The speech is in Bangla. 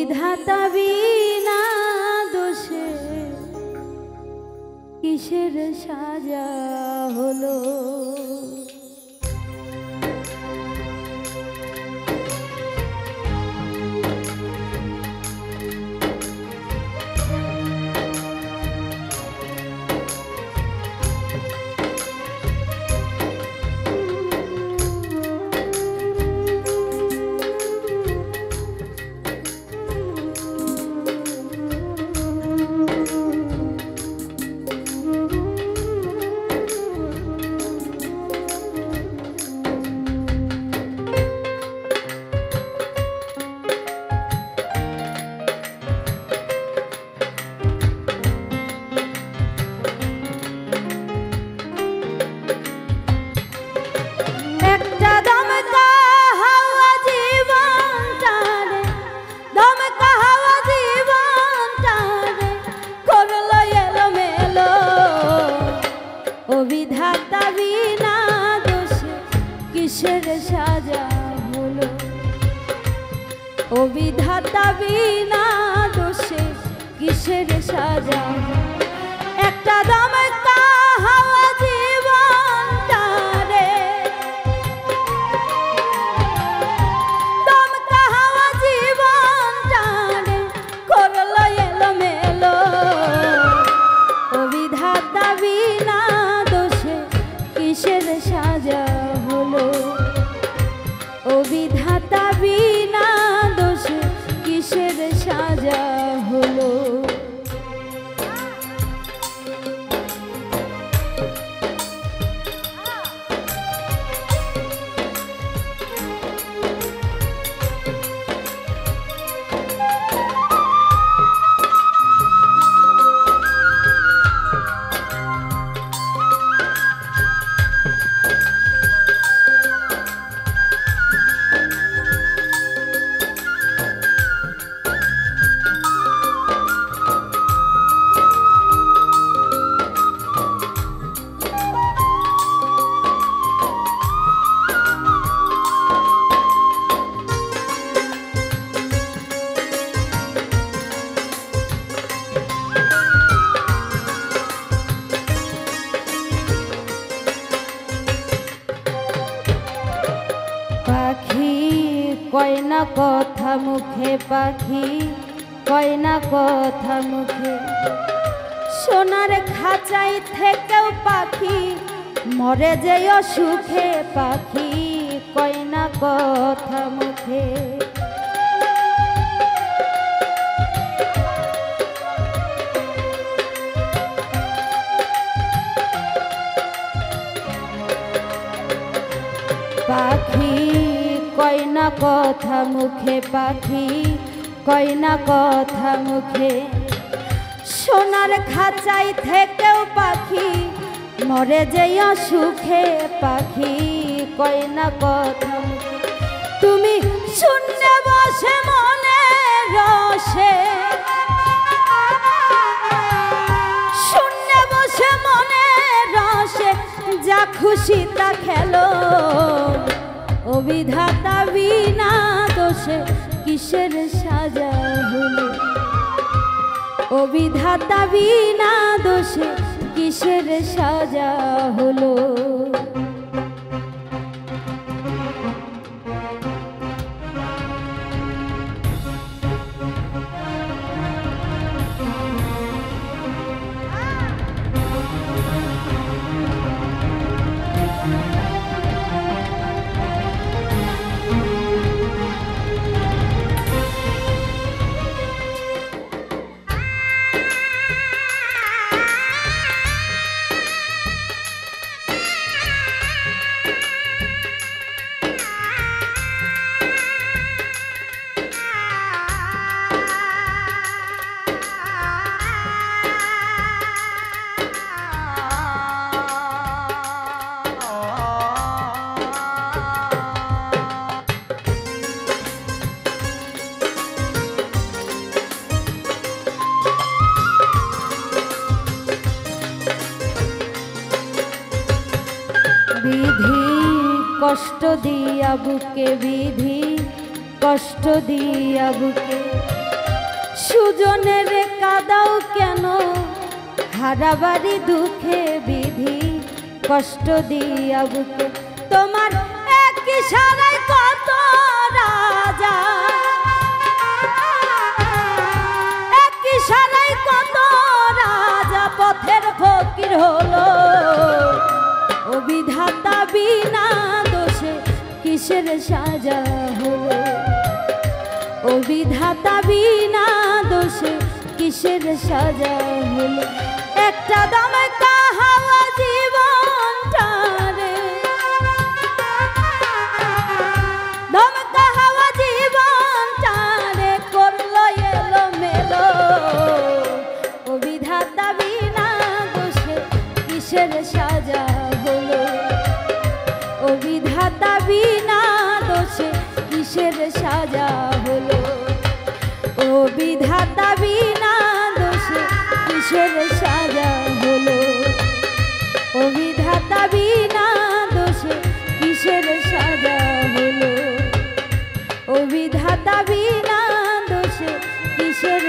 বিধাতা বিনা দোষে কিসের সাজা হলো। বিধাতা বিনা দোষে কিসের সাজা হলো। ও বিধাতা বিনা দোষে কিসের সাজা। একটা দমকা হাওয়া জীবনটারে, দমকা হাওয়া জীবনটারে করলো এলোমেলো। ও বিধাতা বিনা কিসের সাজা হলো। ও বিধাতা বিনা দোষে কিসের সাজা হলো। পাখি কয় না কথা মুখে, পাখি কয় না কথা মুখে, সোনার খাঁচাই থেকেও পাখি মরে যে অসুখে। পাখি কয় না কথা মুখে, পাখি কয় না কথা মুখে, পাখি কয় না কথা মুখে, সোনার খাঁচাই থেকেও পাখি মরে যে অসুখে। পাখি কয় না কথা মুখে, তুমি শূন্য বসে মনে রসে, শূন্য বসে মনে রসে যা খুশি তা খেলো। ও বিধাতা বিনা দোষে কিসের সাজা হলো। ও বিধাতা বিনা দোষে কিসের সাজা হলো। বিধি কষ্ট দিয়া বুকে, বিধি কষ্ট দিয়া বুকে, সুজনের কাদাও কেন হারাবারি দুঃখে বিধি কষ্ট দিয়া বুকে তোমার এক ইশারায় কত রাজা এক ইশারায় কত রাজা পথের ফকির হলো ও বিধাতা বিনা দোষে কিসের সাজা হলো ও বিধাতা বিনা দোষে কিসের সাজা হলো একটা দামে কাহাওয়া জীবনটারে দামে কাহাওয়া জীবনটারে করলো এলো মেলো ও বিধাতা বিনা দোষে কিসের সাজা হলো ও বিধাতা বিনা দোষে কিসের সাজা হলো ও বিধাতা বিনা দোষে কিসের সাজা হলো ও বিধাতা বিনা দোষে কিসের সাজা হলো ও বিধাতা বিনা দোষে কিসের